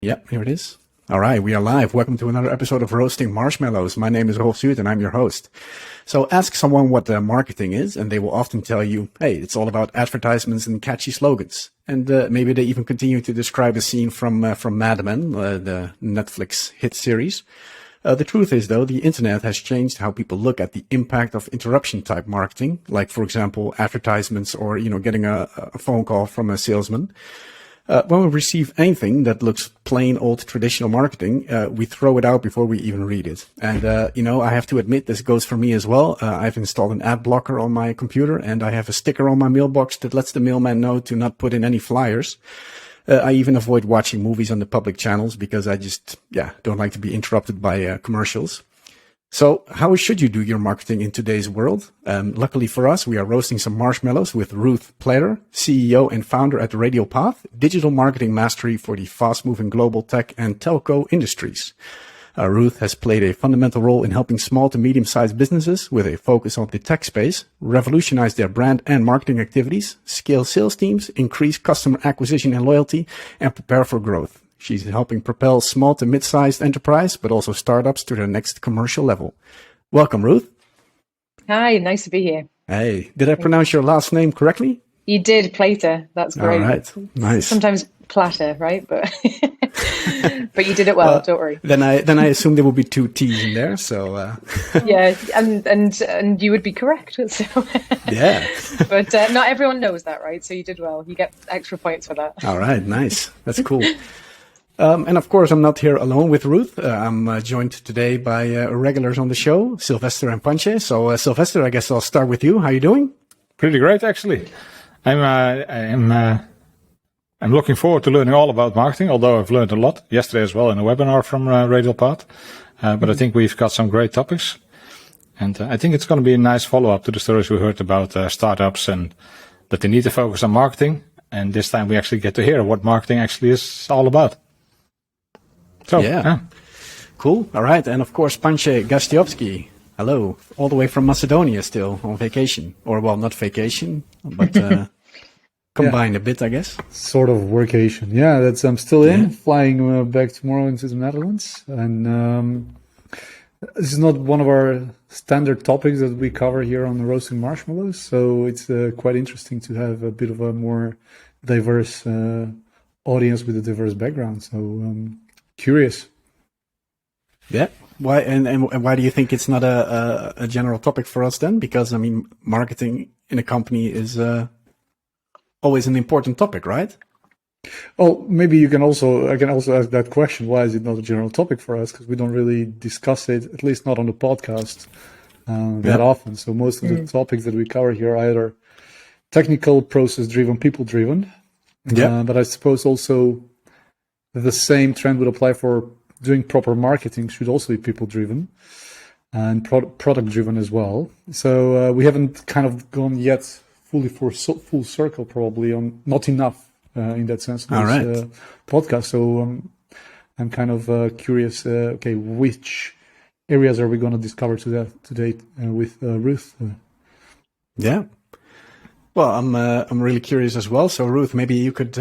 Yep, here it is. All right, we are live. Welcome to another episode of Roasting Marshmallows. My name is Rolf Zuid and I'm your host. So ask someone what marketing is and they will often tell you, hey, it's all about advertisements and catchy slogans. And maybe they even continue to describe a scene from Mad Men, the Netflix hit series. The truth is, though, the internet has changed how people look at the impact of interruption type marketing, like, for example, advertisements or, getting a phone call from a salesman. When we receive anything that looks plain old traditional marketing, we throw it out before we even read it. And, I have to admit this goes for me as well. I've installed an ad blocker on my computer and I have a sticker on my mailbox that lets the mailman know to not put in any flyers. I even avoid watching movies on the public channels because I just, don't like to be interrupted by commercials. So how should you do your marketing in today's world? Luckily for us, we are roasting some marshmallows with Ruth Plater, CEO and founder at Radial Path, digital marketing mastery for the fast-moving global tech and telco industries. Ruth has played a fundamental role in helping small to medium-sized businesses with a focus on the tech space, revolutionize their brand and marketing activities, scale sales teams, increase customer acquisition and loyalty, and prepare for growth. She's helping propel small to mid-sized enterprise, but also startups to their next commercial level. Welcome, Ruth. Hi, nice to be here. Hey, did I pronounce your last name correctly? You did, Plater. That's great. All right, nice. Sometimes Platter, right? But but you did it well. Don't worry. Then I assume there will be two T's in there. So yeah, and you would be correct. So yeah, but not everyone knows that, right? So you did well. You get extra points for that. All right, nice. That's cool. And of course, I'm not here alone with Ruth. I'm joined today by regulars on the show, Sylvester and Panche. So Sylvester, I guess I'll start with you. How are you doing? Pretty great, actually. I'm looking forward to learning all about marketing, although I've learned a lot yesterday as well in a webinar from Radial Path. But I think we've got some great topics. And I think it's going to be a nice follow-up to the stories we heard about startups and that they need to focus on marketing. And this time we actually get to hear what marketing actually is all about. So, yeah. Cool. All right. And of course, Panche Gastiowski. Hello. All the way from Macedonia still on vacation. Or, well, not vacation, but combined a bit, I guess. Sort of workation. Yeah, I'm still flying back tomorrow into the Netherlands. And this is not one of our standard topics that we cover here on the Roasting Marshmallows. So it's quite interesting to have a bit of a more diverse audience with a diverse background. So curious. Yeah. Why and why do you think it's not a general topic for us then? Because I mean, marketing in a company is always an important topic, right? Well, maybe I can also ask that question. Why is it not a general topic for us? Because we don't really discuss it, at least not on the podcast that often. So most of the topics that we cover here are either technical, process-driven, people-driven. Yeah. But I suppose also the same trend would apply for doing proper marketing, should also be people-driven and product-driven as well. So we haven't kind of gone yet fully for full circle, probably on not enough in that sense. All right. Podcast. So I'm kind of curious. Which areas are we going to discover today with Ruth? Yeah. Well, I'm really curious as well. So Ruth, maybe you could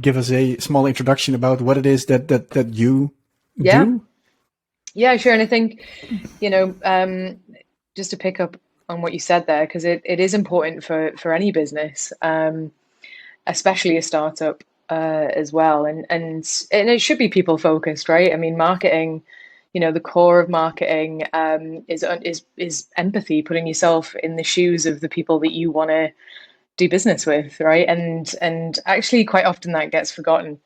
give us a small introduction about what it is that you do. Yeah, sure. And I think, just to pick up on what you said there, because it is important for any business, especially a startup as well. And it should be people focused, right? I mean, marketing, the core of marketing is empathy, putting yourself in the shoes of the people that you want to do business with, right? And actually quite often that gets forgotten.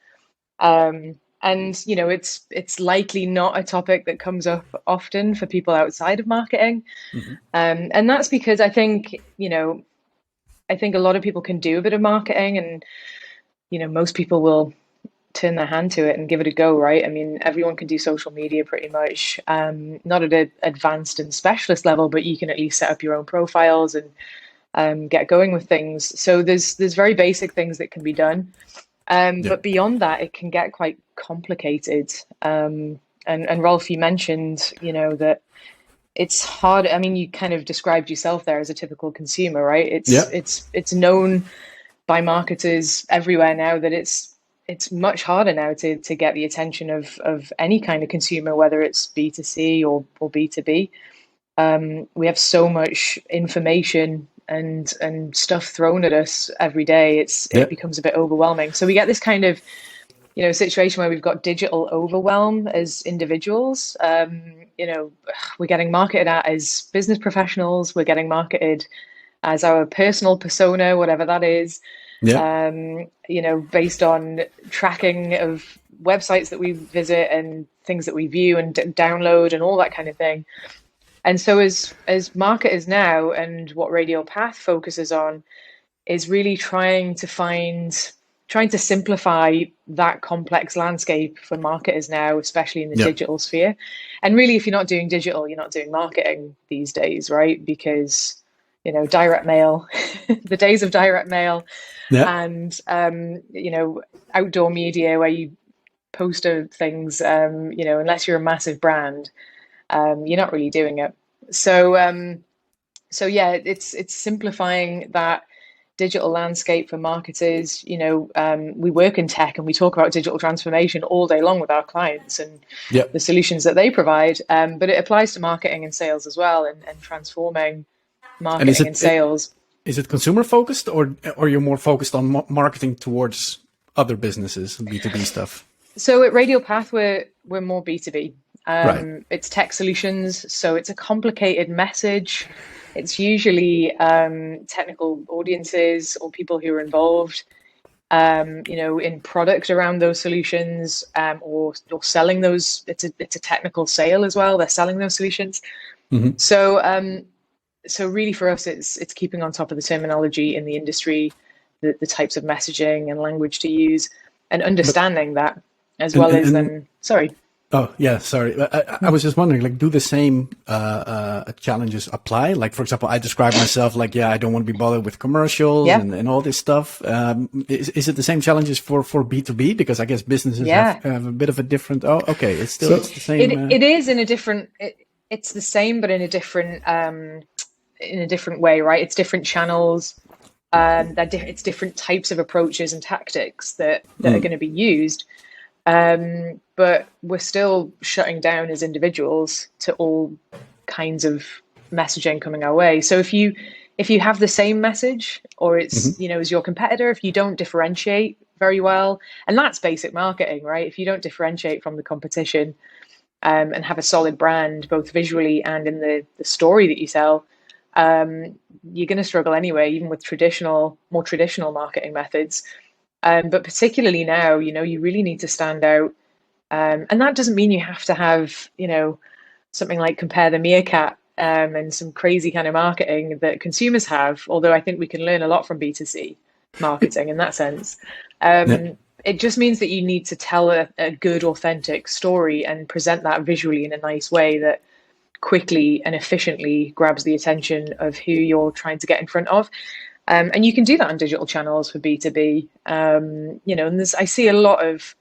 And it's likely not a topic that comes up often for people outside of marketing. Mm-hmm. And that's because I think a lot of people can do a bit of marketing and most people will turn their hand to it and give it a go, right? I mean, everyone can do social media pretty much, not at an advanced and specialist level, but you can at least set up your own profiles and get going with things. So there's very basic things that can be done. But beyond that, it can get quite complicated. And Rolf, you mentioned, that it's hard. I mean, you kind of described yourself there as a typical consumer, right? It's known by marketers everywhere now that it's it's much harder now to get the attention of any kind of consumer, whether it's B2C or B2B. We have so much information and stuff thrown at us every day. It becomes a bit overwhelming. So we get this kind of, situation where we've got digital overwhelm as individuals. We're getting marketed at as business professionals. We're getting marketed as our personal persona, whatever that is. Based on tracking of websites that we visit and things that we view and download and all that kind of thing. And so as marketers now, and what Radial Path focuses on is really trying to simplify that complex landscape for marketers now, especially in the digital sphere. And really, if you're not doing digital, you're not doing marketing these days, right? Because, direct mail, the days of direct mail and, outdoor media where you post things, unless you're a massive brand, you're not really doing it. So it's simplifying that digital landscape for marketers. We work in tech and we talk about digital transformation all day long with our clients and the solutions that they provide. But it applies to marketing and sales as well, and transforming marketing and sales. Is it consumer focused, or you're more focused on marketing towards other businesses, B2B stuff? So at Radial Path, we're more B2B. It's tech solutions, so it's a complicated message. It's usually technical audiences or people who are involved, in product around those solutions, or selling those. It's a technical sale as well. They're selling those solutions. So really for us, it's keeping on top of the terminology in the industry, the types of messaging and language to use, and understanding that as well as then. Sorry. Oh, yeah, sorry. I was just wondering, do the same challenges apply? Like, for example, I describe myself I don't want to be bothered with commercials and all this stuff. Is it the same challenges for B2B? Because I guess businesses have a bit of a different... Oh, okay. It's the same. It is in a different... It's the same, but in a different way, right? It's different channels. It's different types of approaches and tactics that are going to be used. But we're still shutting down as individuals to all kinds of messaging coming our way. So if you have the same message, or it's, as your competitor, if you don't differentiate very well, and that's basic marketing, right? If you don't differentiate from the competition, and have a solid brand, both visually and in the story that you tell, you're going to struggle anyway, even with more traditional marketing methods. But particularly now, you really need to stand out. And that doesn't mean you have to have, something like Compare the Meerkat and some crazy kind of marketing that consumers have, although I think we can learn a lot from B2C marketing in that sense. It just means that you need to tell a good, authentic story and present that visually in a nice way that quickly and efficiently grabs the attention of who you're trying to get in front of. And you can do that on digital channels for B2B. And I see a lot of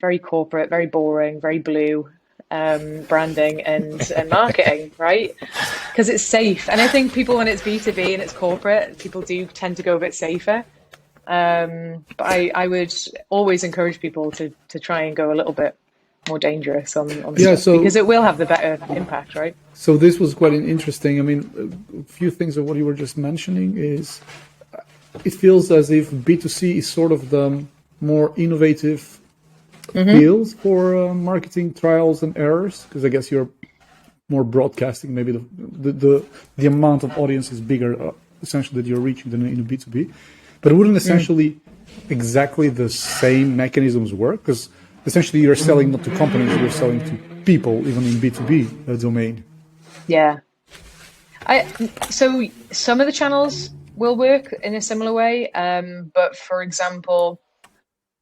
very corporate, very boring, very blue branding and marketing, right? Because it's safe. And I think people, when it's B2B and it's corporate, people do tend to go a bit safer. But I would always encourage people to try and go a little bit more dangerous on stuff, because it will have the better impact, right? So this was quite interesting. I mean, a few things of what you were just mentioning is it feels as if B2C is sort of the more innovative field for marketing trials and errors, because I guess you're more broadcasting. Maybe the amount of audience is bigger, essentially, that you're reaching than in B2B. But wouldn't essentially exactly the same mechanisms work? Because essentially you're selling not to companies, you're selling to people, even in B2B domain. Yeah. So some of the channels will work in a similar way. But for example,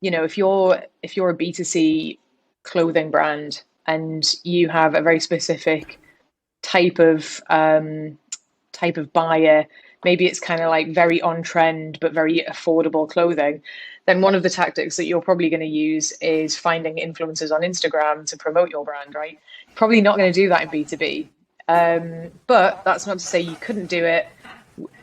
if you're a B2C clothing brand and you have a very specific type of buyer, maybe it's kind of like very on trend, but very affordable clothing, then one of the tactics that you're probably going to use is finding influencers on Instagram to promote your brand, right? Probably not going to do that in B2B. But that's not to say you couldn't do it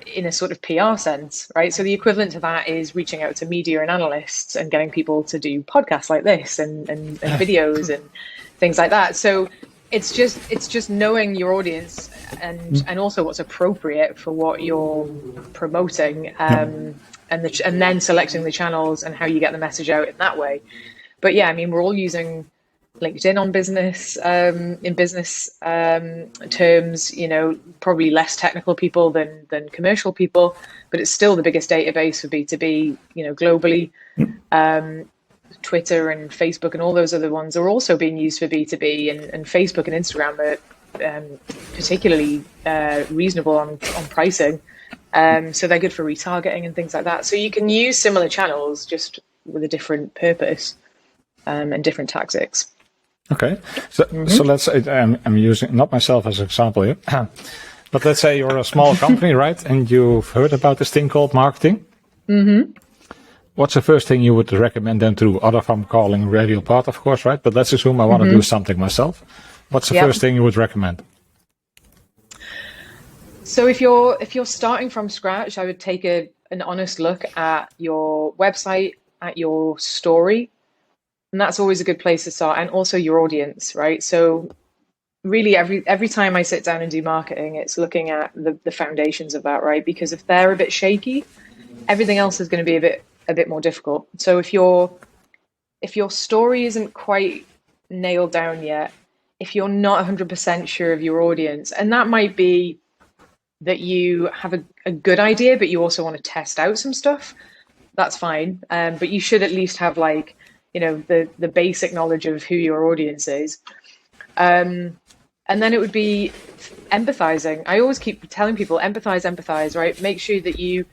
in a sort of PR sense, right? So the equivalent to that is reaching out to media and analysts and getting people to do podcasts like this and videos and things like that. So it's just knowing your audience and also what's appropriate for what you're promoting, and then selecting the channels and how you get the message out in that way. But yeah, I mean, we're all using LinkedIn on business, in business terms, probably less technical people than commercial people, but it's still the biggest database for B2B, globally. Twitter and Facebook and all those other ones are also being used for B2B, and Facebook and Instagram are particularly reasonable on pricing. So they're good for retargeting and things like that. So you can use similar channels just with a different purpose and different tactics. Okay, so let's say I'm using not myself as an example here, but let's say you're a small company, right? And you've heard about this thing called marketing. Mm-hmm. What's the first thing you would recommend them to do, other from calling Radial Path, of course, right? But let's assume I want to do something myself. What's the first thing you would recommend? So if you're starting from scratch, I would take an honest look at your website, at your story. And that's always a good place to start, and also your audience, right? So really every time I sit down and do marketing, it's looking at the foundations of that, right? Because if they're a bit shaky, everything else is going to be a bit more difficult. So if your story isn't quite nailed down yet, if you're not 100% sure of your audience, and that might be that you have a good idea, but you also want to test out some stuff, that's fine. But you should at least have the basic knowledge of who your audience is. And then it would be empathizing. I always keep telling people, empathize, right? Make sure that you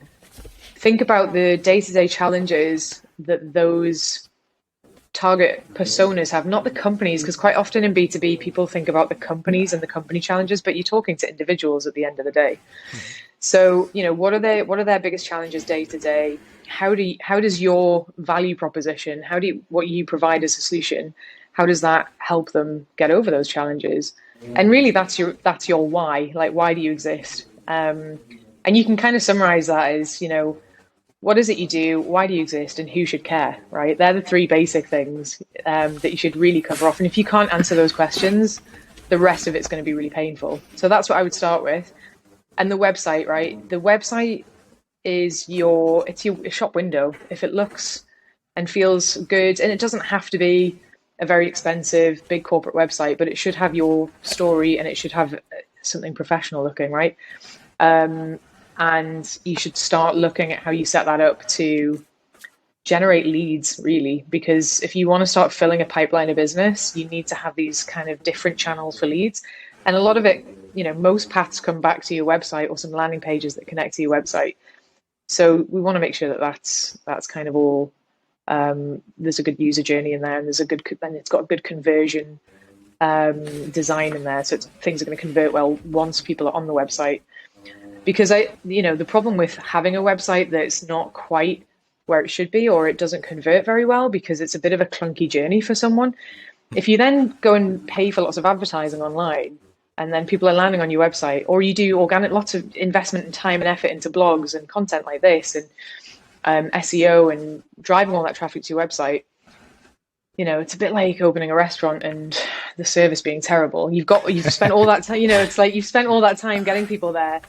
think about the day-to-day challenges that those target personas have, not the companies, because quite often in B2B, people think about the companies and the company challenges, but you're talking to individuals at the end of the day. Mm-hmm. So, what are their biggest challenges day to day? How does your value proposition, what you provide as a solution, how does that help them get over those challenges? And really that's your why, like, why do you exist? And you can kind of summarize that as, what is it you do? Why do you exist? And who should care, right? They're the three basic things that you should really cover off. And if you can't answer those questions, the rest of it's going to be really painful. So that's what I would start with. And the website, right? The website is your shop window. If it looks and feels good, and it doesn't have to be a very expensive, big corporate website, but it should have your story and it should have something professional looking, right? And you should start looking at how you set that up to generate leads, really, because if you want to start filling a pipeline of business, you need to have these kind of different channels for leads. And a lot of it, most paths come back to your website or some landing pages that connect to your website. So we want to make sure that that's kind of all, there's a good user journey in there, and it's got a good conversion design in there. So things are going to convert well once people are on the website. Because the problem with having a website that's not quite where it should be, or it doesn't convert very well because it's a bit of a clunky journey for someone. If you then go and pay for lots of advertising online, and then people are landing on your website, or you do lots of investment and time and effort into blogs and content like this, and SEO, and driving all that traffic to your website, it's a bit like opening a restaurant and the service being terrible. You've spent all that time, it's like you've spent all that time getting people there,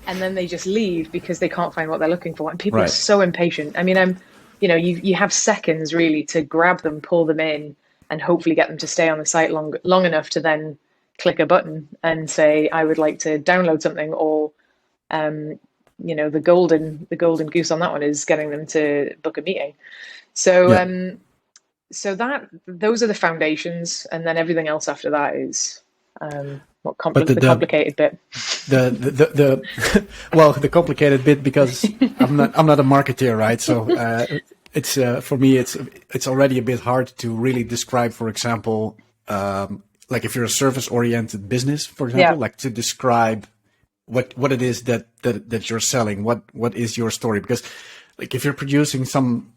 and then they just leave because they can't find what they're looking for. And people are so impatient. I mean, you have seconds really to grab them, pull them in, and hopefully get them to stay on the site long enough to then click a button and say, I would like to download something, or, the golden goose on that one is getting them to book a meeting. So, so those are the foundations, and then everything else after that is the complicated bit. The complicated bit, because I'm not a marketeer, right? So it's for me it's already a bit hard to really describe, for example, like if you're a service-oriented business, for example, like to describe what it is that you're selling, what is your story? Because like if you're producing some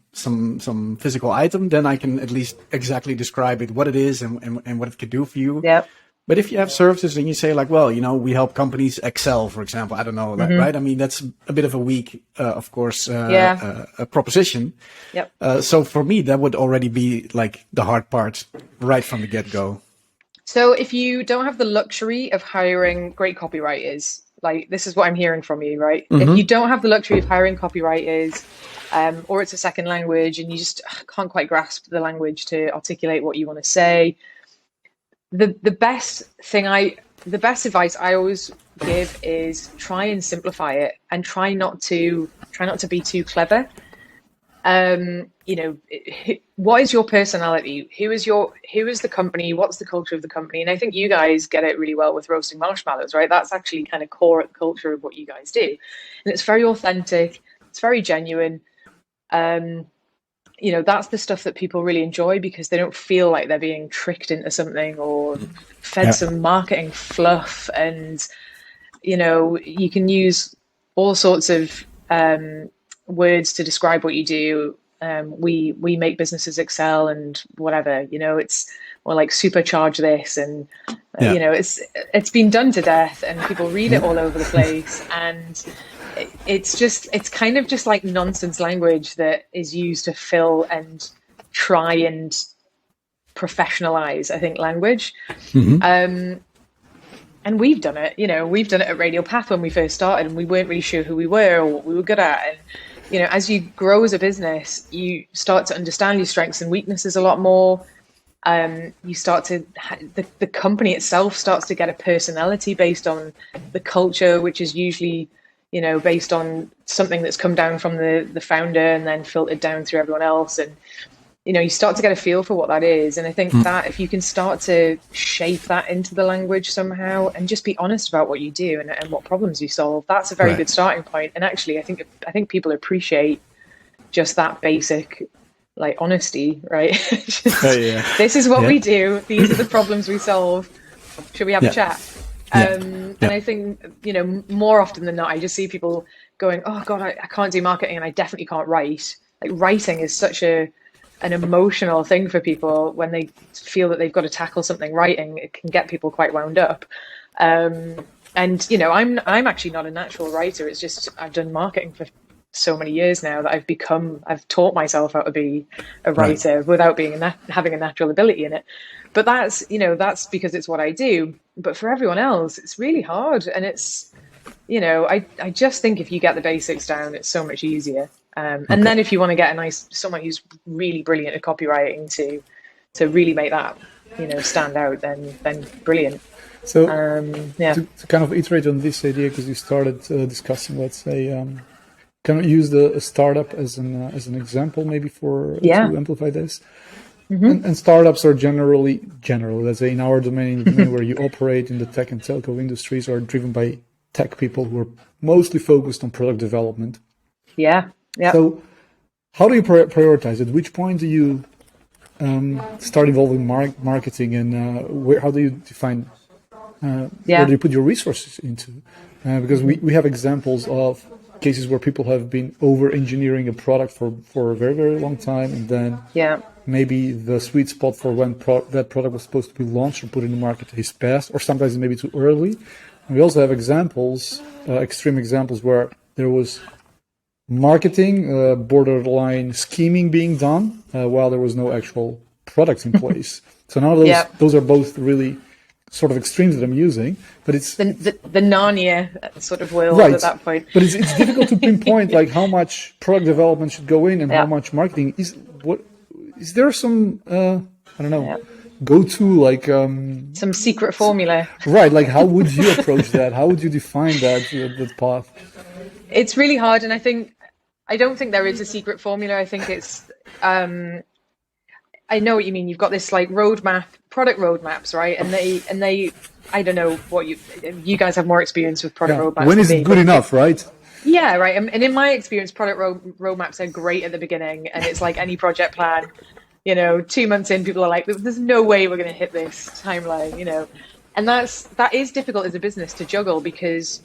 physical item, then I can at least exactly describe it, what it is and what it could do for you. Yeah. But if you have services and you say like, well, we help companies excel, for example, I don't know, right? I mean, that's a bit of a weak, of course, a proposition. Yep. So for me, that would already be like the hard part right from the get-go. So if you don't have the luxury of hiring great copywriters, like this is what I'm hearing from you, right? If you don't have the luxury of hiring copywriters, or it's a second language and you just can't quite grasp the language to articulate what you want to say, the best advice I always give is try and simplify it and try not to be too clever. What is your personality? Who is the company? What's the culture of the company? And I think you guys get it really well with roasting marshmallows, right? That's actually kind of core culture of what you guys do. And it's very authentic. It's very genuine. That's the stuff that people really enjoy because they don't feel like they're being tricked into something or fed some marketing fluff. And, you can use all sorts of words to describe what you do. We make businesses excel and whatever, it's more like supercharge this and it's been done to death and people read it all over the place, and it's kind of just like nonsense language that is used to fill and try and professionalize, I think, language. And we've done it, we've done it at Radial Path when we first started and we weren't really sure who we were or what we were good at. And, as you grow as a business, you start to understand your strengths and weaknesses a lot more. You start to, the company itself starts to get a personality based on the culture, which is usually, based on something that's come down from the founder and then filtered down through everyone else. And, you start to get a feel for what that is. And I think that if you can start to shape that into the language somehow and just be honest about what you do and what problems you solve, that's a very good starting point. And actually, I think people appreciate just that basic, like, honesty, right? This is what we do. These are the problems we solve. Should we have a chat? And I think, more often than not, I just see people going, oh God, I can't do marketing and I definitely can't write. Like, writing is such an emotional thing for people when they feel that they've got to tackle something. Writing, it can get people quite wound up. And I'm actually not a natural writer. It's just I've done marketing for so many years now that I've taught myself how to be a writer without having a natural ability in it. But that's because it's what I do. But for everyone else, it's really hard. And it's, I just think if you get the basics down, it's so much easier. And then if you want to get someone who's really brilliant at copywriting to really make that, stand out, then brilliant. So to kind of iterate on this idea, because you started discussing, let's say, can we use a startup as an example maybe to amplify this? And startups are generally, let's say in our domain where you operate in the tech and telco industries, are driven by tech people who are mostly focused on product development. Yeah. So how do you prioritize? At which point do you start involving marketing, and how do you define where do you put your resources into? Because we have examples of cases where people have been over-engineering a product for a very, very long time, and then maybe the sweet spot for when that product was supposed to be launched or put in the market is past, or sometimes maybe too early. And we also have examples, extreme examples, where there was marketing, borderline scheming being done while there was no actual product in place. So now those are both really sort of extremes that I'm using, but it's the Narnia sort of world at that point. But it's difficult to pinpoint like how much product development should go in and how much marketing is. Is there some go-to like some secret formula? Right, like how would you approach that? How would you define that path? It's really hard, and I don't think there is a secret formula. I think it's I know what you mean. You've got this like product roadmaps, right? And they I don't know what you guys have more experience with product roadmaps. When is it good enough, right? Yeah, right. And in my experience, product roadmaps are great at the beginning, and it's like any project plan. 2 months in, people are like, "There's no way we're going to hit this timeline," and that is difficult as a business to juggle, because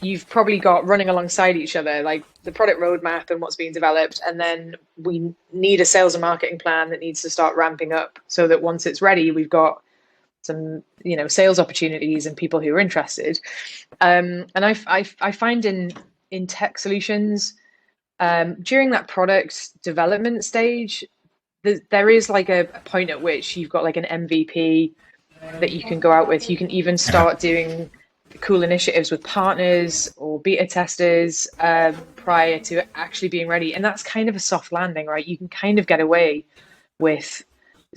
you've probably got running alongside each other, like the product roadmap and what's being developed, and then we need a sales and marketing plan that needs to start ramping up so that once it's ready, we've got sales opportunities and people who are interested. And I find in tech solutions, during that product development stage, there is like a point at which you've got like an MVP that you can go out with. You can even start doing cool initiatives with partners or beta testers prior to actually being ready. And that's kind of a soft landing, right? You can kind of get away with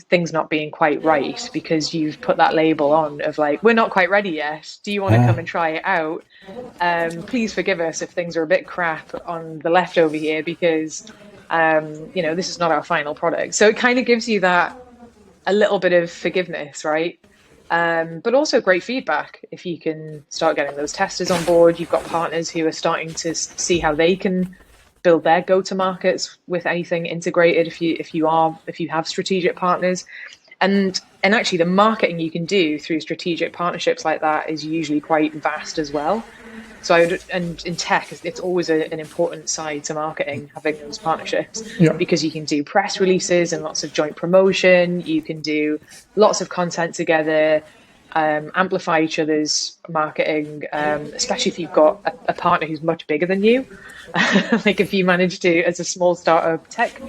things not being quite right because you've put that label on of like, we're not quite ready yet. Do you want to come and try it out? Please forgive us if things are a bit crap on the left over here because, this is not our final product. So it kind of gives you that a little bit of forgiveness, right? But also great feedback. If you can start getting those testers on board, you've got partners who are starting to see how they can build their go-to-markets with anything integrated. If you have strategic partners, and actually the marketing you can do through strategic partnerships like that is usually quite vast as well. So and in tech, it's always an important side to marketing, having those partnerships, because you can do press releases and lots of joint promotion. You can do lots of content together, amplify each other's marketing, especially if you've got a partner who's much bigger than you. Like if you manage to, as a small startup tech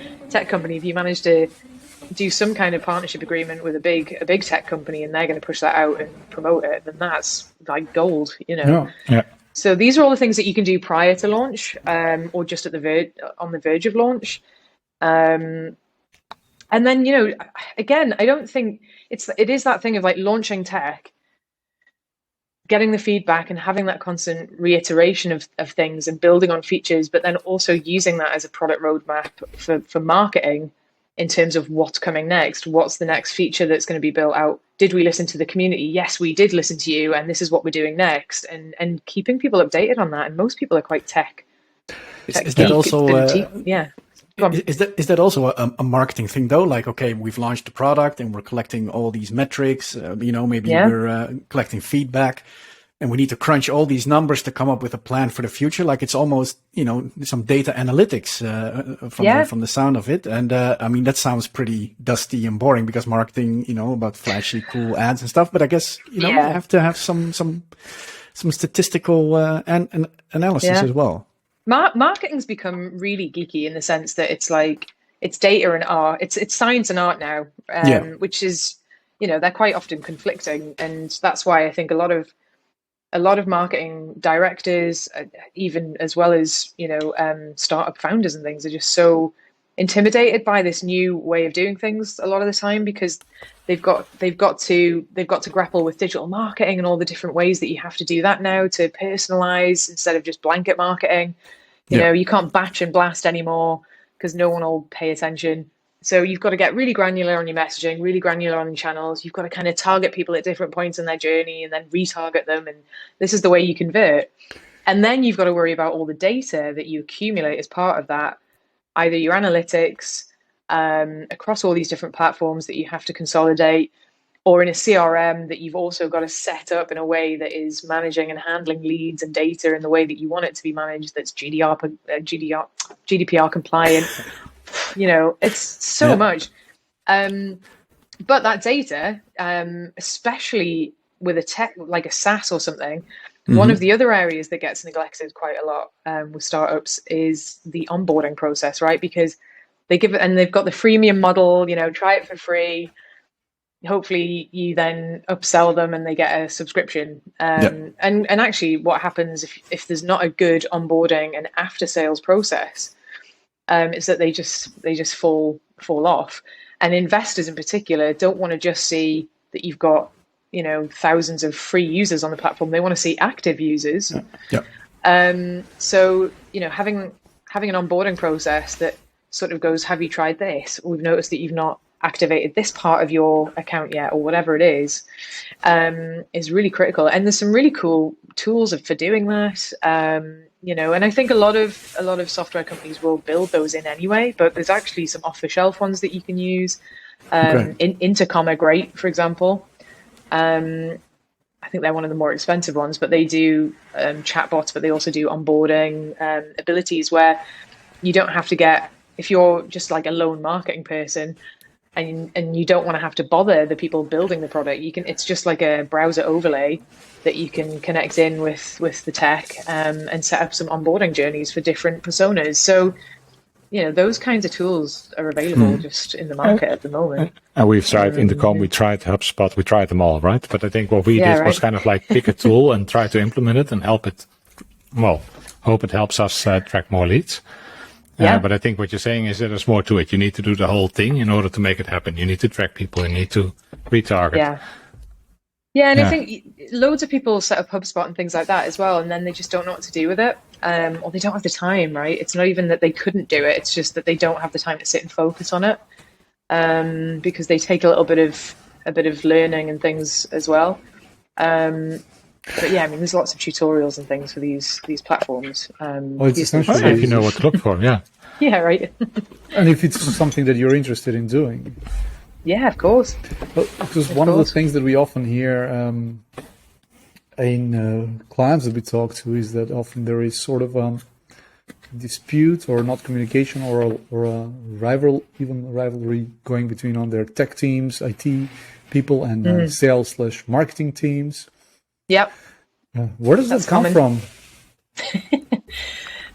company, if you manage to do some kind of partnership agreement with a big tech company and they're going to push that out and promote it, then that's like gold, Yeah. So these are all the things that you can do prior to launch, or just on the verge of launch. And then, again, I don't think it is that thing of like launching tech, getting the feedback and having that constant reiteration of things and building on features, but then also using that as a product roadmap for marketing in terms of what's coming next. What's the next feature that's going to be built out? Did we listen to the community? Yes, we did listen to you, and this is what we're doing next. And keeping people updated on that. And most people are quite tech. Is that also yeah? Is that also a marketing thing though? Like, okay, we've launched the product and we're collecting all these metrics. Maybe we're collecting feedback, and we need to crunch all these numbers to come up with a plan for the future. Like it's almost some data analytics from the sound of it. And that sounds pretty dusty and boring because marketing, about flashy, cool ads and stuff. But I guess you have to have some statistical analysis as well. Marketing's become really geeky in the sense that it's like it's data and art. It's science and art now, which is they're quite often conflicting, and that's why I think a lot of marketing directors, even as well as startup founders and things, are just so intimidated by this new way of doing things a lot of the time because they've got to grapple with digital marketing and all the different ways that you have to do that now to personalize instead of just blanket marketing. You can't batch and blast anymore because no one will pay attention. So you've got to get really granular on your messaging, really granular on your channels. You've got to kind of target people at different points in their journey and then retarget them. And this is the way you convert. And then you've got to worry about all the data that you accumulate as part of that, either your analytics across all these different platforms that you have to consolidate, or in a CRM that you've also got to set up in a way that is managing and handling leads and data in the way that you want it to be managed, that's GDPR compliant. It's so much. But that data, especially with a tech like a SaaS or something, one of the other areas that gets neglected quite a lot with startups is the onboarding process, right? Because they give it, and they've got the freemium model, try it for free. Hopefully you then upsell them and they get a subscription. And actually what happens if there's not a good onboarding and after sales process, is that they just fall off. And investors in particular don't want to just see that you've got thousands of free users on the platform. They want to see active users. So having an onboarding process that sort of goes, have you tried this? We've noticed that you've not activated this part of your account yet, or whatever it is really critical. And there's some really cool tools for doing that. And I think a lot of software companies will build those in anyway, but there's actually some off-the-shelf ones that you can use. Intercom are great, for example. I think they're one of the more expensive ones, but they do chatbots, but they also do onboarding abilities where you don't have to if you're just like a lone marketing person, and you don't want to have to bother the people building the product. It's just like a browser overlay that you can connect in with the tech, and set up some onboarding journeys for different personas. So, those kinds of tools are available just in the market at the moment. And we've tried Intercom, we tried HubSpot, we tried them all, right? But I think what we did was kind of like pick a tool and try to implement it and hope it helps us track more leads. But I think what you're saying is that there's more to it. You need to do the whole thing in order to make it happen. You need to track people. You need to retarget. And I think loads of people set up HubSpot and things like that as well, and then they just don't know what to do with it, or they don't have the time, right? It's not even that they couldn't do it. It's just that they don't have the time to sit and focus on it, because they take a bit of learning and things as well. But yeah, I mean, there's lots of tutorials and things for these platforms. It's essentially if you know what to look for, Yeah, right. And if it's something that you're interested in doing. Yeah, of course. Because one of the things that we often hear in clients that we talk to is that often there is sort of a dispute or not communication or a rivalry going between on their tech teams, IT people, and sales/marketing teams. Yep. Where does that come from?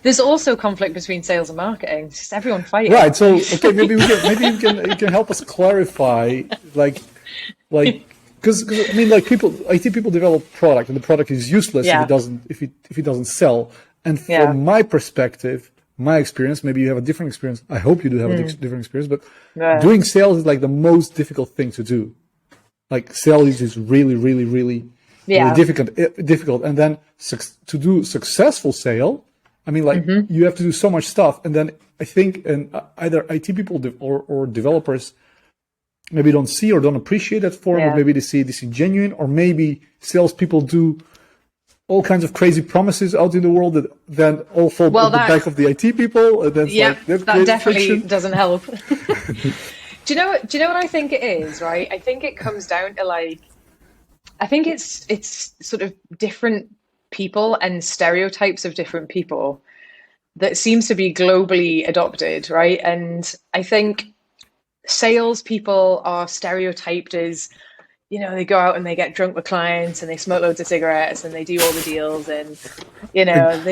There's also conflict between sales and marketing. It's just everyone fighting. Right. So, okay, maybe you can help us clarify, like, because I mean, like IT people develop product, and the product is useless if it doesn't sell. And from my perspective, my experience, maybe you have a different experience. I hope you do have a different experience, but doing sales is like the most difficult thing to do. Like sales is really, really, really, really difficult. And then to do successful sale, I mean, like you have to do so much stuff. And then I think either IT people or developers maybe don't see or don't appreciate that form, or maybe they see this is genuine, or maybe salespeople do all kinds of crazy promises out in the world that then all fall on the back of the IT people. And that definitely doesn't help. Do you know what I think it is, right? I think it comes down to I think it's sort of different people and stereotypes of different people that seems to be globally adopted, right? And I think salespeople are stereotyped as, they go out and they get drunk with clients and they smoke loads of cigarettes and they do all the deals, and they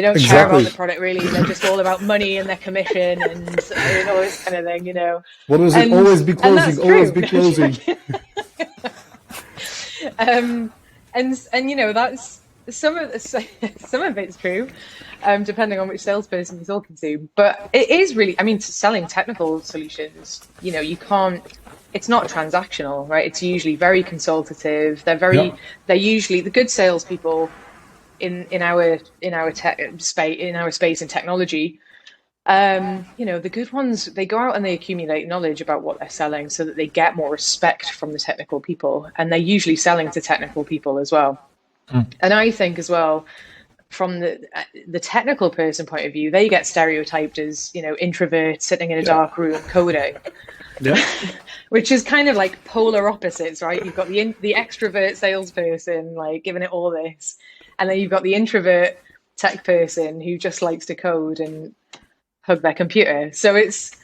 don't care about the product really. They're just all about money and their commission and all this kind of thing, What was it? Always be closing. Always be closing. And that's some of it's true, depending on which salesperson you're talking to. But it is really, I mean, selling technical solutions, it's not transactional, right? It's usually very consultative. They're usually the good salespeople in our tech space, in our space in technology. The good ones, they go out and they accumulate knowledge about what they're selling so that they get more respect from the technical people, and they're usually selling to technical people as well. And I think as well, from the technical person point of view, they get stereotyped as, introverts sitting in a dark room coding. Which is kind of like polar opposites, right? You've got the extrovert salesperson, like giving it all this, and then you've got the introvert tech person who just likes to code and hug their computer. So it's,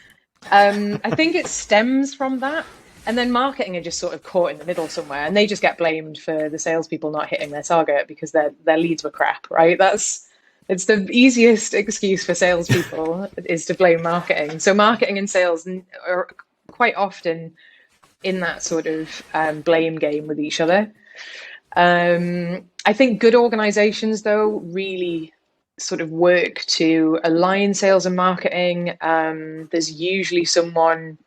I think it stems from that. And then marketing are just sort of caught in the middle somewhere, and they just get blamed for the salespeople not hitting their target because their leads were crap, right? It's the easiest excuse for salespeople is to blame marketing. So marketing and sales are quite often in that sort of blame game with each other. I think good organizations, though, really sort of work to align sales and marketing. There's usually someone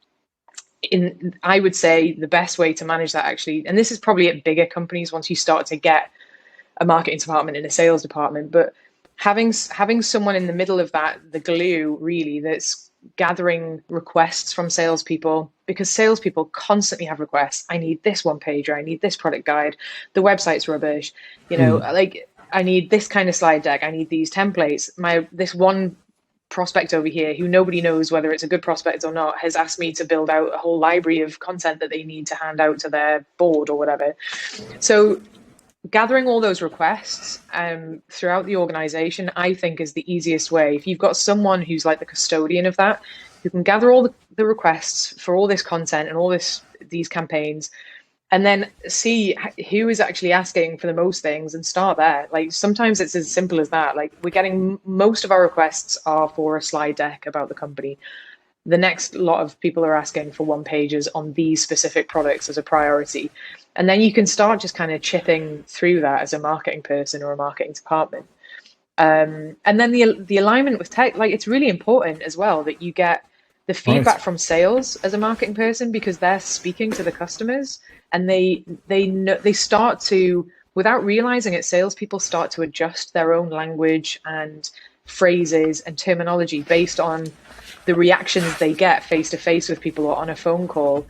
I would say the best way to manage that, actually, and this is probably at bigger companies once you start to get a marketing department and a sales department, but having someone in the middle of that, the glue really, that's gathering requests from salespeople, because salespeople constantly have requests. I need this one pager. I need this product guide. The website's rubbish. Like I need this kind of slide deck. I need these templates. This one prospect over here who nobody knows whether it's a good prospect or not has asked me to build out a whole library of content that they need to hand out to their board or whatever. So gathering all those requests throughout the organization, I think, is the easiest way. If you've got someone who's like the custodian of that, who can gather all the requests for all this content and all these campaigns, and then see who is actually asking for the most things and start there. Like sometimes it's as simple as that. Like we're getting most of our requests are for a slide deck about the company. The next lot of people are asking for one pages on these specific products as a priority. And then you can start just kind of chipping through that as a marketing person or a marketing department. And then the alignment with tech, like it's really important as well that you get the feedback from sales as a marketing person, because they're speaking to the customers and they start to, without realizing it, salespeople start to adjust their own language and phrases and terminology based on the reactions they get face to face with people or on a phone call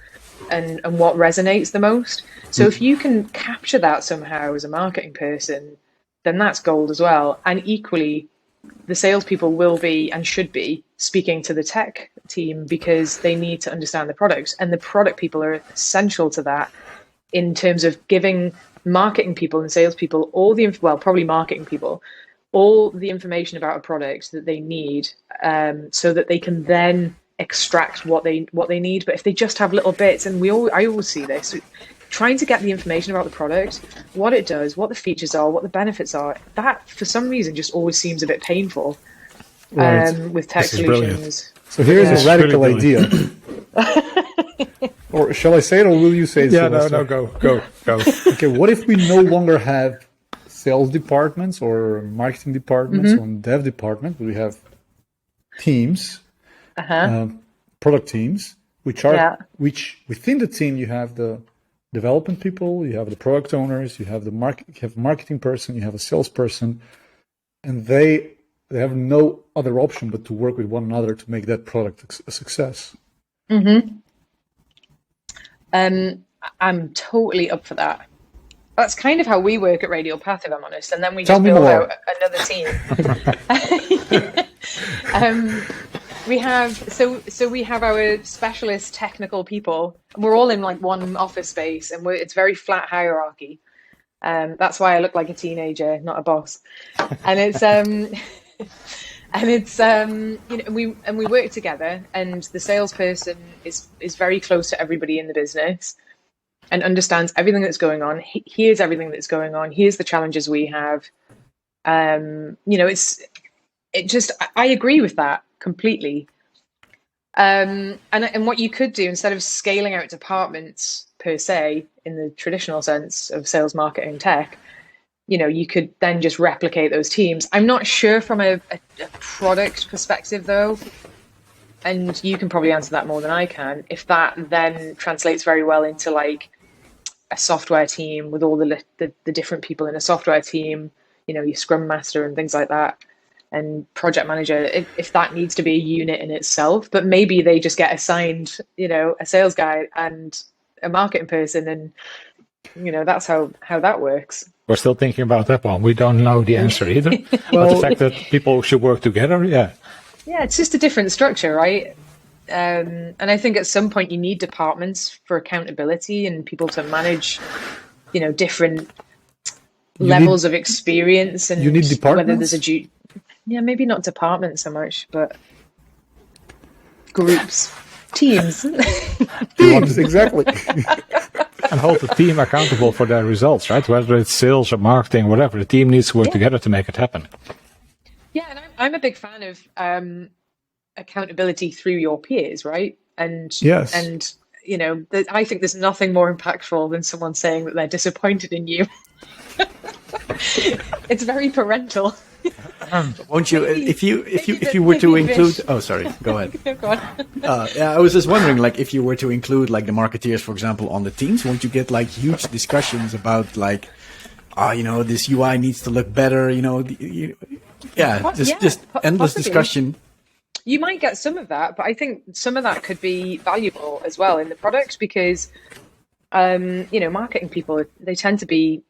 and what resonates the most. So if you can capture that somehow as a marketing person, then that's gold as well. And equally, the salespeople will be and should be speaking to the tech team because they need to understand the products, and the product people are essential to that in terms of giving marketing people and salespeople probably marketing people, all the information about a product that they need, so that they can then extract what they need. But if they just have little bits, and I always see this, trying to get the information about the product, what it does, what the features are, what the benefits are, that for some reason just always seems a bit painful with tech solutions. So here's a radical idea. Or shall I say it, or will you say it? Yeah, no, go. Okay, what if we no longer have sales departments or marketing departments or dev department, but we have teams, product teams, which within the team you have the development people, you have the product owners, you have marketing person, you have a salesperson, and they have no other option but to work with one another to make that product a success. I'm totally up for that. That's kind of how we work at Radial Path, if I'm honest, and then we just build out another team. We have our specialist technical people. We're all in like one office space, and it's very flat hierarchy. That's why I look like a teenager, not a boss. And we work together, and the salesperson is very close to everybody in the business and understands everything that's going on. Here's everything that's going on. Here's the challenges we have. I agree with that completely. And what you could do, instead of scaling out departments per se in the traditional sense of sales, marketing, tech, you could then just replicate those teams. I'm not sure from a product perspective though, and you can probably answer that more than I can, if that then translates very well into like a software team with all the different people in a software team, your scrum master and things like that, and project manager, if that needs to be a unit in itself. But maybe they just get assigned, a sales guy and a marketing person, and that's how that works. We're still thinking about that one. We don't know the answer either. But the fact that people should work together, yeah, it's just a different structure, right? And I think at some point you need departments for accountability and people to manage, different levels of experience. And you need departments? Whether there's maybe not departments so much, but groups, teams. Teams, exactly. And hold the team accountable for their results, right? Whether it's sales or marketing, whatever, the team needs to work together to make it happen. Yeah, and I'm a big fan of accountability through your peers, right? And yes. And I think there's nothing more impactful than someone saying that they're disappointed in you. It's very parental. Won't you, if you were to include, oh, sorry, go ahead. Go on. I was just wondering, like, if you were to include, like, the marketeers, for example, on the teams, won't you get, like, huge discussions about, like, this UI needs to look better, just endless possibly. Discussion. You might get some of that, but I think some of that could be valuable as well in the product because, marketing people, they tend to be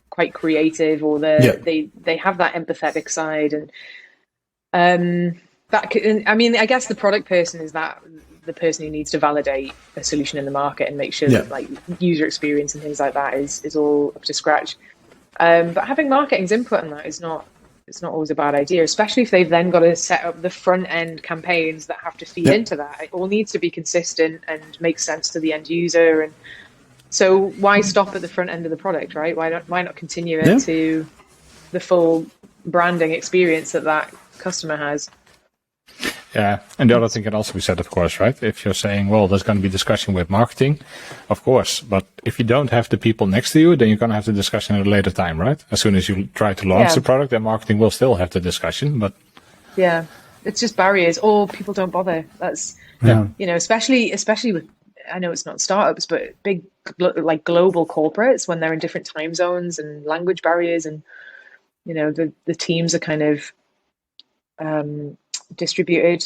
quite creative, or they have that empathetic side, and I guess the product person is that the person who needs to validate a solution in the market and make sure that like user experience and things like that is all up to scratch. But having marketing's input on that is not it's not always a bad idea, especially if they've then got to set up the front end campaigns that have to feed into that. It all needs to be consistent and make sense to the end user. And so why stop at the front end of the product, right? Why not continue it to the full branding experience that customer has? Yeah, and the other thing can also be said, of course, right? If you're saying, well, there's going to be discussion with marketing, of course, but if you don't have the people next to you, then you're going to have the discussion at a later time, right? As soon as you try to launch the product, then marketing will still have the discussion, but... Yeah, it's just barriers, or people don't bother. That's, especially with, I know it's not startups, but big, like global corporates, when they're in different time zones and language barriers, and, the teams are kind of... distributed,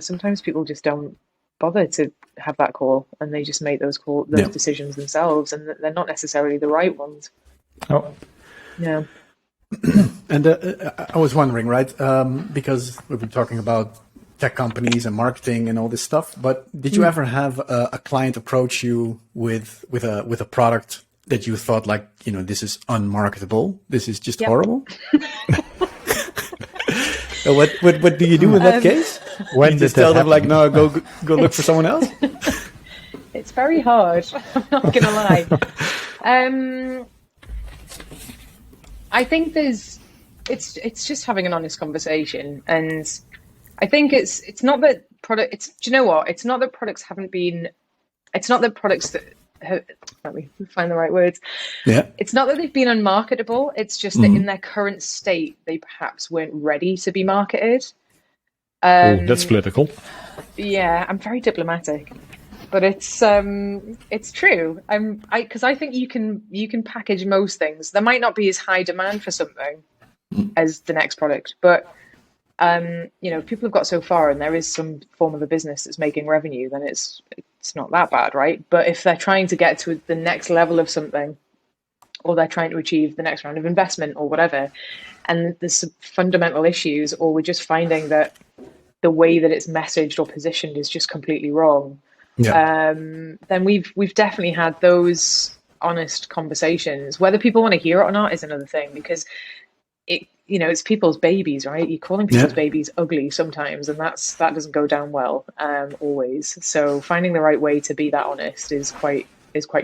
sometimes people just don't bother to have that call, and they just make those decisions themselves, and they're not necessarily the right ones. And I was wondering, right, because we've been talking about tech companies and marketing and all this stuff, but did you ever have a client approach you with a product that you thought, like, this is unmarketable, this is just horrible? What do you do in that case? When you just tell them, like, no, go look for someone else? It's very hard. I'm not gonna lie. I think it's just having an honest conversation, and I think it's not that do you know what? It's not that products haven't been. It's not that products that. Let me find the right words. Yeah. It's not that they've been unmarketable. It's just that in their current state, they perhaps weren't ready to be marketed. That's political. Yeah, I'm very diplomatic, but it's true. Because I think you can package most things. There might not be as high demand for something as the next product, but if people have got so far and there is some form of a business that's making revenue, then it's not that bad, right? But if they're trying to get to the next level of something, or they're trying to achieve the next round of investment or whatever, and there's some fundamental issues, or we're just finding that the way that it's messaged or positioned is just completely wrong, then we've definitely had those honest conversations. Whether people want to hear it or not is another thing, because it's people's babies, right? You're calling people's babies ugly sometimes, and that doesn't go down well always. So finding the right way to be that honest is quite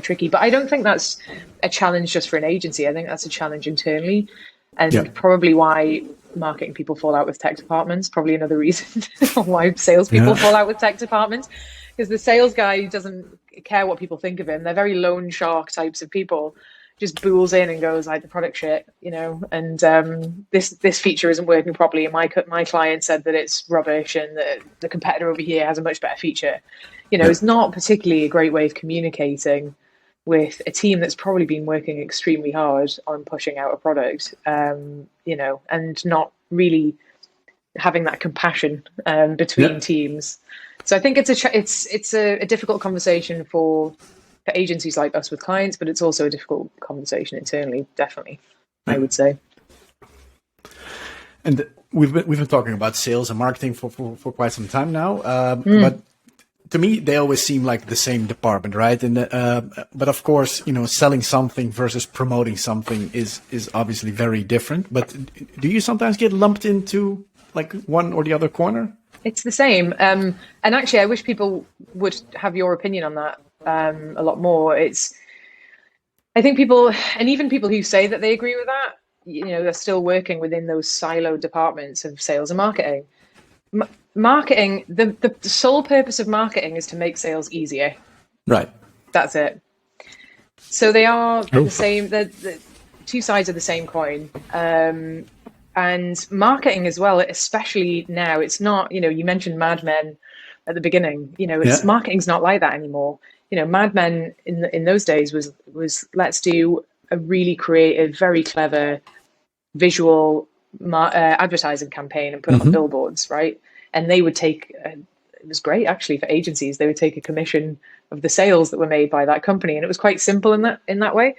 tricky. But I don't think that's a challenge just for an agency. I think that's a challenge internally, and probably why marketing people fall out with tech departments. Probably another reason why salespeople fall out with tech departments, because the sales guy doesn't care what people think of him. They're very loan shark types of people. Just bools in and goes, like, the product shit, and this feature isn't working properly, and my client said that it's rubbish, and the competitor over here has a much better feature. It's not particularly a great way of communicating with a team that's probably been working extremely hard on pushing out a product, and not really having that compassion between teams. So I think it's a difficult conversation for agencies like us with clients, but it's also a difficult conversation internally, definitely, I would say. And we've been talking about sales and marketing for quite some time now, but to me they always seem like the same department, right? And but of course, selling something versus promoting something is obviously very different. But do you sometimes get lumped into like one or the other corner? It's the same, and actually I wish people would have your opinion on that a lot more. I think people, and even people who say that they agree with that, they're still working within those siloed departments of sales and marketing. Marketing, the sole purpose of marketing is to make sales easier. Right. That's it. So they are the same. The two sides of the same coin. And marketing as well, especially now, it's not, you mentioned Mad Men at the beginning, marketing's not like that anymore. Mad Men in those days was let's do a really creative, very clever visual advertising campaign and put it on billboards, right? And they would take, it was great actually for agencies, they would take a commission of the sales that were made by that company. And it was quite simple in that way.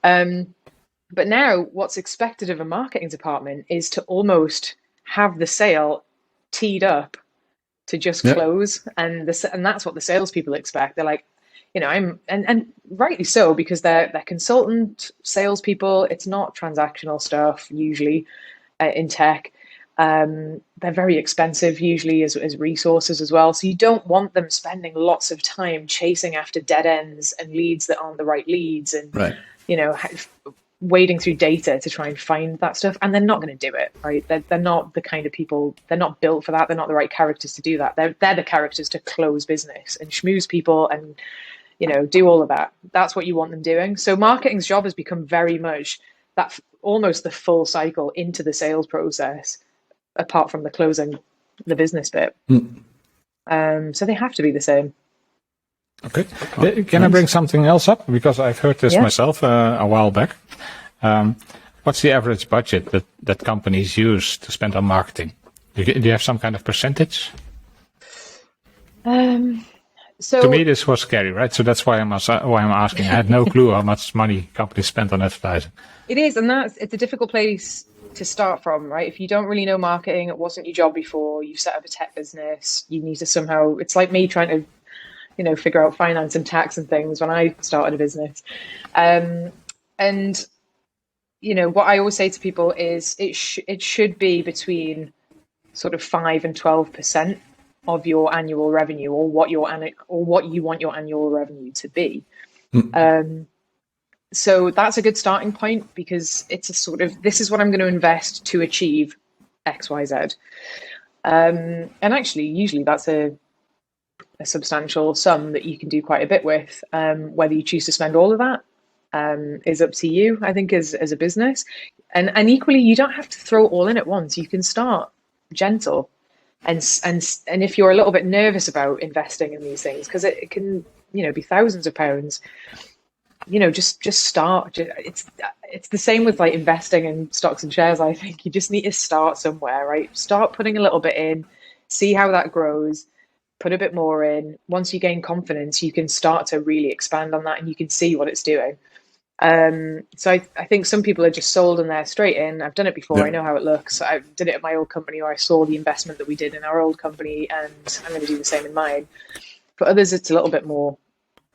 But now what's expected of a marketing department is to almost have the sale teed up to just close. And that's what the salespeople expect. They're like, and rightly so, because they're consultant salespeople. It's not transactional stuff usually. in tech. They're very expensive usually as resources as well. So you don't want them spending lots of time chasing after dead ends and leads that aren't the right leads, and Right. wading through data to try and find that stuff. And they're not going to do it, right? They're not the kind of people, they're not built for that. They're not the right characters to do that. They're the characters to close business and schmooze people and, do all of that. That's what you want them doing. So marketing's job has become very much that almost the full cycle into the sales process, apart from the closing the business bit. So they have to be the same. Okay. Can I bring something else up? Because I've heard this myself a while back. What's the average budget that companies use to spend on marketing? Do you have some kind of percentage? So to me, this was scary, right? So that's why I'm asking. I had no clue how much money companies spent on advertising. It is, and it's a difficult place to start from, right? If you don't really know marketing, it wasn't your job before, you've set up a tech business, you need to somehow, it's like me trying to, figure out finance and tax and things when I started a business. And, what I always say to people is it should be between sort of 5 and 12% of your annual revenue, or what you want your annual revenue to be. So that's a good starting point, because it's a sort of, this is what I'm going to invest to achieve X, Y, Z. And actually, usually that's a substantial sum that you can do quite a bit with. Whether you choose to spend all of that is up to you, I think, as a business. And equally, you don't have to throw it all in at once. You can start gentle. And if you're a little bit nervous about investing in these things, because it can, be thousands of pounds, just start. It's the same with like investing in stocks and shares. I think you just need to start somewhere, right? Start putting a little bit in, see how that grows, put a bit more in. Once you gain confidence, you can start to really expand on that, and you can see what it's doing. So I think some people are just sold and they're straight in. I've done it before. Yeah. I know how it looks. I did it at my old company, or I saw the investment that we did in our old company, and I'm going to do the same in mine. For others, it's a little bit more,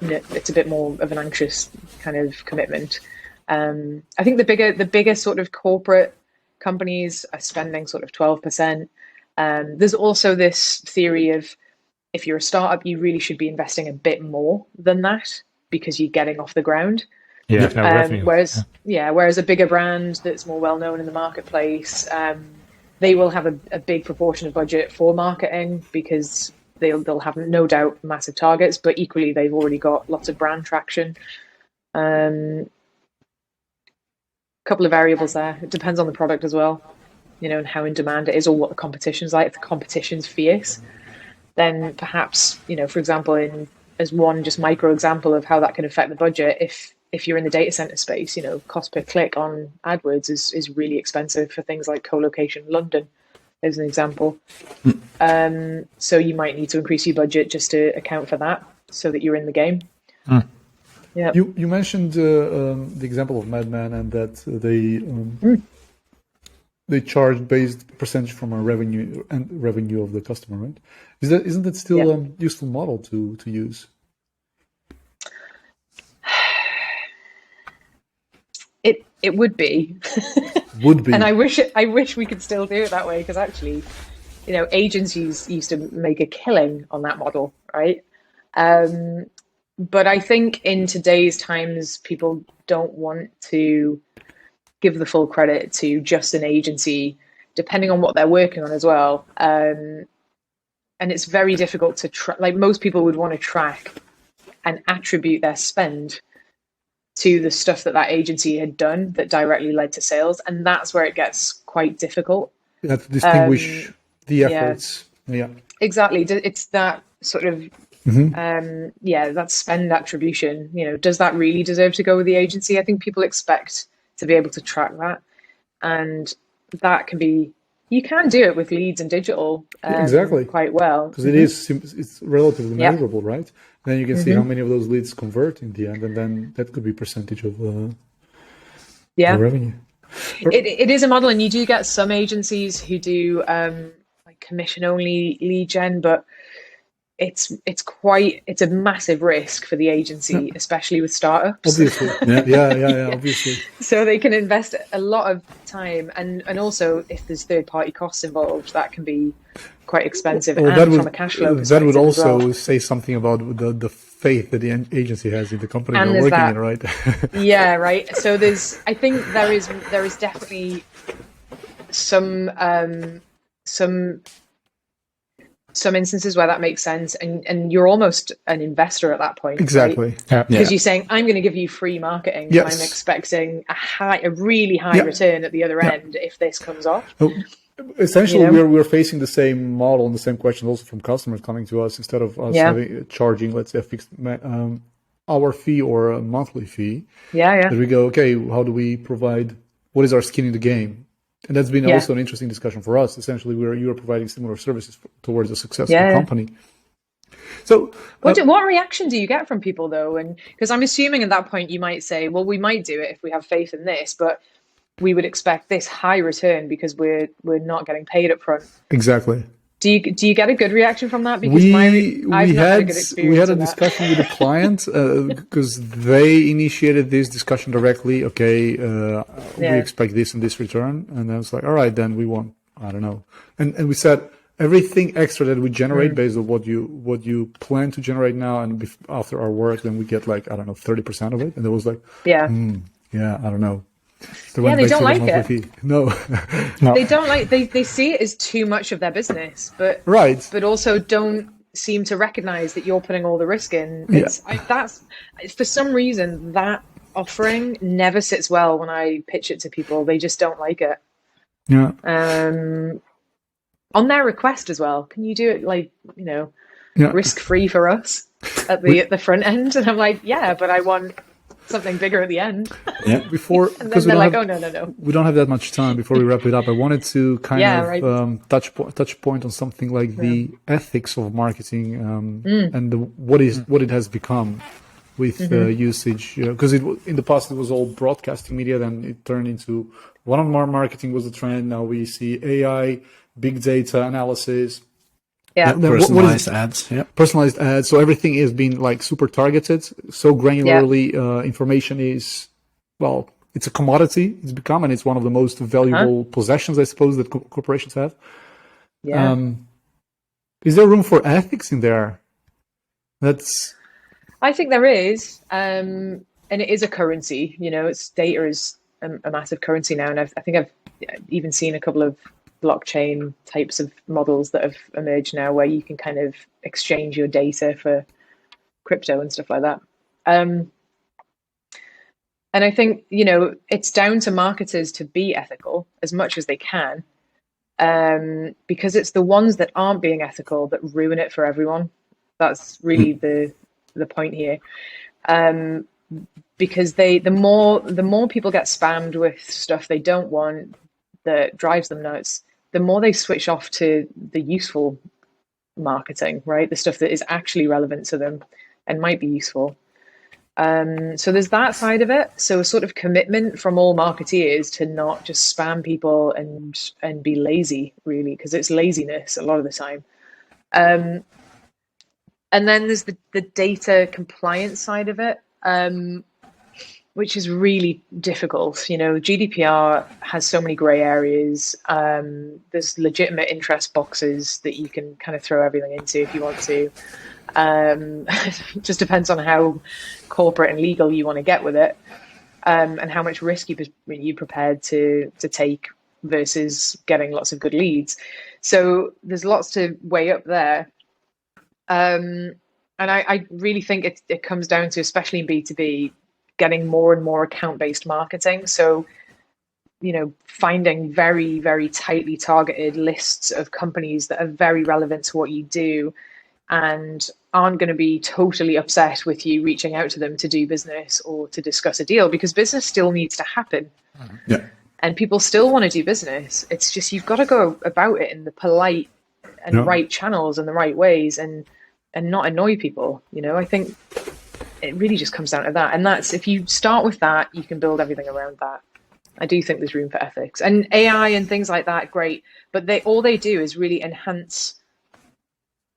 it's a bit more of an anxious kind of commitment. I think the bigger sort of corporate companies are spending sort of 12%. There's also this theory of, if you're a startup, you really should be investing a bit more than that, because you're getting off the ground. Yeah, no revenue. Whereas a bigger brand that's more well known in the marketplace, they will have a big proportion of budget for marketing, because they'll have no doubt massive targets, but equally they've already got lots of brand traction. Couple of variables there. It depends on the product as well, and how in demand it is, or what the competition's like. If the competition's fierce, then perhaps, for example, as one just micro example of how that can affect the budget, if you're in the data center space, cost per click on AdWords is really expensive for things like co-location London, as an example. So you might need to increase your budget just to account for that, so that you're in the game. Yeah. You mentioned the example of Madman, and that they charge based percentage from a revenue of the customer, right? Isn't that still a useful model to use? It would be. Would be. And I wish we could still do it that way, because actually, agencies used to make a killing on that model, right? But I think in today's times, people don't want to give the full credit to just an agency, depending on what they're working on as well. And it's very difficult to like, most people would want to track and attribute their spend to the stuff that agency had done that directly led to sales. And that's where it gets quite difficult. You have to distinguish the efforts. Yeah. Exactly. It's that sort of, that spend attribution. Does that really deserve to go with the agency? I think people expect to be able to track that. And that can be, you can do it with leads and digital exactly quite well. Because it's relatively measurable, right? Then you can see how many of those leads convert in the end, and then that could be percentage of the revenue. It is a model, and you do get some agencies who do like commission only lead gen, but it's a massive risk for the agency, especially with startups. Obviously. Yeah, obviously. So they can invest a lot of time, and also if there's third-party costs involved, that can be quite expensive, and from a cash flow perspective that would also as well. say something about the faith that the agency has in the company And they're working that, in, right? Yeah, right. So I think there is definitely some instances where that makes sense, and you're almost an investor at that point. Exactly. Right? Yeah. Because you're saying, I'm going to give you free marketing. Yes. I'm expecting a really high return at the other end if this comes off. Essentially, we're facing the same model and the same questions also from customers coming to us. Instead of us charging, let's say, a fixed hour fee or a monthly fee. Yeah. That we go, okay, how do we provide? What is our skin in the game? And that's been also an interesting discussion for us. Essentially, you are providing similar services towards a successful company. So, what reaction do you get from people though? And because I'm assuming at that point you might say, well, we might do it if we have faith in this, but we would expect this high return because we're not getting paid up front. Exactly. Do you get a good reaction from that? Because I've not had a good experience. We had a discussion with a client because they initiated this discussion directly. Okay, we expect this and this return, and I was like, all right, then we want, I don't know, and we said everything extra that we generate based on what you plan to generate now and after our work, then we get like, I don't know, 30% of it, and it was like, I don't know. They don't like it. No. They don't like. They see it as too much of their business, but also don't seem to recognize that you're putting all the risk in. That's for some reason that offering never sits well when I pitch it to people. They just don't like it. Yeah. On their request as well. Can you do it like risk free for us at the front end? And I'm like, yeah, but I want something bigger at the end. Yeah. Before, and then they're like, oh no. We don't have that much time before we wrap it up. I wanted to touch point on something like the ethics of marketing and what it has become with usage. Because in the past it was all broadcasting media, then it turned into one-on-one marketing was the trend. Now we see AI, big data analysis. Yeah, personalized ads. Yeah, personalized ads. So everything is being like super targeted. So granularly, information is, well, it's a commodity. It's become, and it's one of the most valuable possessions, I suppose, that corporations have. Yeah. Is there room for ethics in there? I think there is, and it is a currency. It's data is a massive currency now, and I think I've even seen a couple of blockchain types of models that have emerged now where you can kind of exchange your data for crypto and stuff like that. And I think, it's down to marketers to be ethical as much as they can, because it's the ones that aren't being ethical that ruin it for everyone. That's really the point here. Because the more people get spammed with stuff they don't want that drives them nuts, the more they switch off to the useful marketing, right? The stuff that is actually relevant to them and might be useful. So there's that side of it. So a sort of commitment from all marketeers to not just spam people and be lazy, really, because it's laziness a lot of the time. And then there's the data compliance side of it, which is really difficult. GDPR has so many gray areas. There's legitimate interest boxes that you can kind of throw everything into if you want to. It just depends on how corporate and legal you want to get with it, and how much risk you're prepared to take versus getting lots of good leads. So there's lots to weigh up there. And I really think it comes down to, especially in B2B, getting more and more account-based marketing. So, finding very, very tightly targeted lists of companies that are very relevant to what you do and aren't going to be totally upset with you reaching out to them to do business or to discuss a deal, because business still needs to happen. Yeah. And people still want to do business. It's just, you've got to go about it in the polite and right channels and the right ways and not annoy people. I think it really just comes down to that. And that's, if you start with that, you can build everything around that. I do think there's room for ethics and AI and things like that. Great. But all they do is really enhance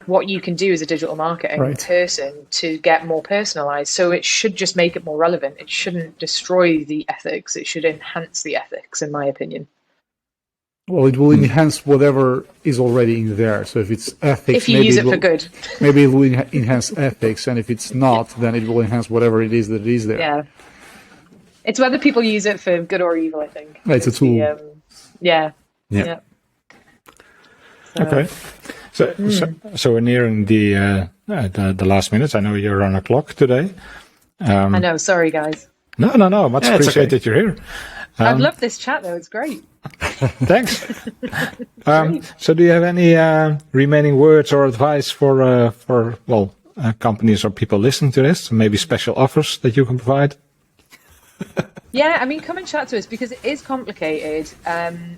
what you can do as a digital marketing person to get more personalized. So it should just make it more relevant. It shouldn't destroy the ethics. It should enhance the ethics, in my opinion. Well, it will enhance whatever is already in there. So if it's ethics, if you use it for good, maybe it will enhance ethics. And if it's not, then it will enhance whatever it is that is there. Yeah. It's whether people use it for good or evil, I think. It's a tool. Yeah. So. Okay. So we're nearing the last minutes. I know you're on a clock today. I know. Sorry, guys. No. Much appreciate that you're here. I've loved this chat, though. It's great. Thanks. So do you have any remaining words or advice for companies or people listening to this? Maybe special offers that you can provide? Yeah, I mean, come and chat to us because it is complicated.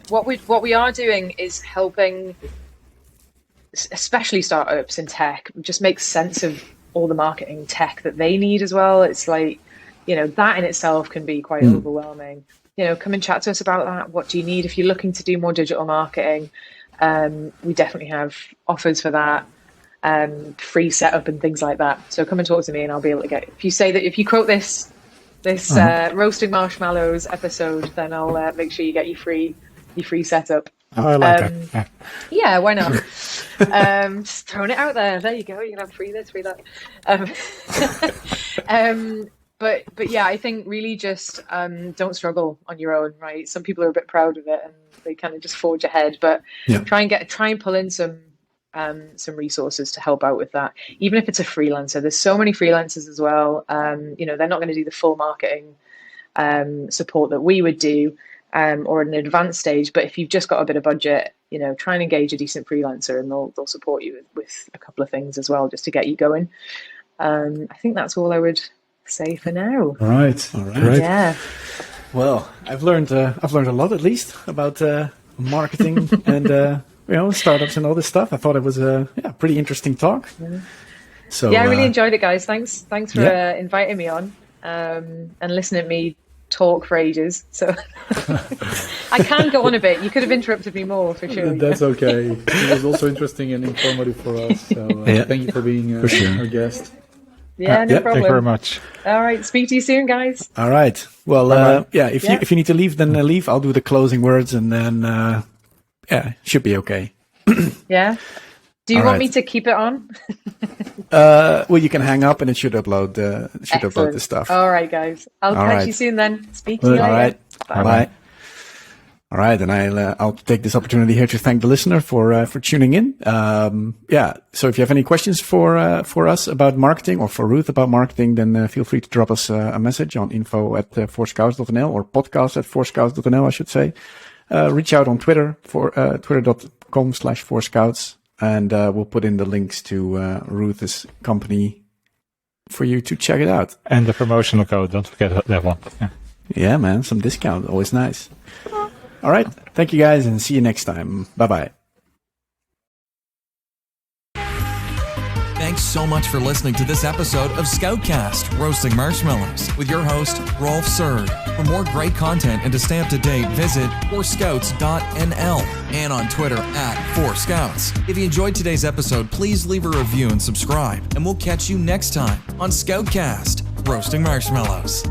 What we are doing is helping, especially startups in tech, just make sense of all the marketing tech that they need as well. It's like, that in itself can be quite overwhelming. Come and chat to us about that. What do you need if you're looking to do more digital marketing? We definitely have offers for that, free setup and things like that. So come and talk to me and I'll be able to get, if you quote this roasting marshmallows episode, then I'll make sure you get your free setup. Oh, I like that. Yeah, why not? Just throwing it out there. There you go. You can have free this, free that. But yeah, I think really just don't struggle on your own, right? Some people are a bit proud of it and they kind of just forge ahead. But try and pull in some resources to help out with that. Even if it's a freelancer, there's so many freelancers as well. They're not going to do the full marketing support that we would do, or at an advanced stage. But if you've just got a bit of budget, try and engage a decent freelancer, and they'll support you with a couple of things as well, just to get you going. I think that's all I would say for now. All right. Yeah. Well, I've learned a lot, at least, about marketing and startups and all this stuff. I thought it was a pretty interesting talk. Yeah. So I really enjoyed it, guys. Thanks for inviting me on and listening to me talk for ages. So I can go on a bit. You could have interrupted me more for sure. That's okay. It was also interesting and informative for us. So thank you for being our guest. Yeah, no problem. Thank you very much. All right, speak to you soon, guys. All right. Well, if you need to leave, then leave. I'll do the closing words, and then should be okay. Yeah. Do you want me to keep it on? Well, you can hang up, and it should upload the stuff. All right, guys. I'll catch you soon then. Speak to you later. All right. Bye. All right, and I'll take this opportunity here to thank the listener for tuning in. So if you have any questions for us about marketing, or for Ruth about marketing, then feel free to drop us a message on info@forscouts.nl or podcast@forscouts.nl, I should say. Reach out on Twitter for twitter.com/forscouts, and we'll put in the links to Ruth's company for you to check it out. And the promotional code, don't forget that one. Yeah, man, some discount, always nice. All right. Thank you, guys, and see you next time. Bye-bye. Thanks so much for listening to this episode of Scoutcast, Roasting Marshmallows, with your host, Rolf Surd. For more great content and to stay up to date, visit forscouts.nl and on Twitter @forscouts. If you enjoyed today's episode, please leave a review and subscribe, and we'll catch you next time on Scoutcast, Roasting Marshmallows.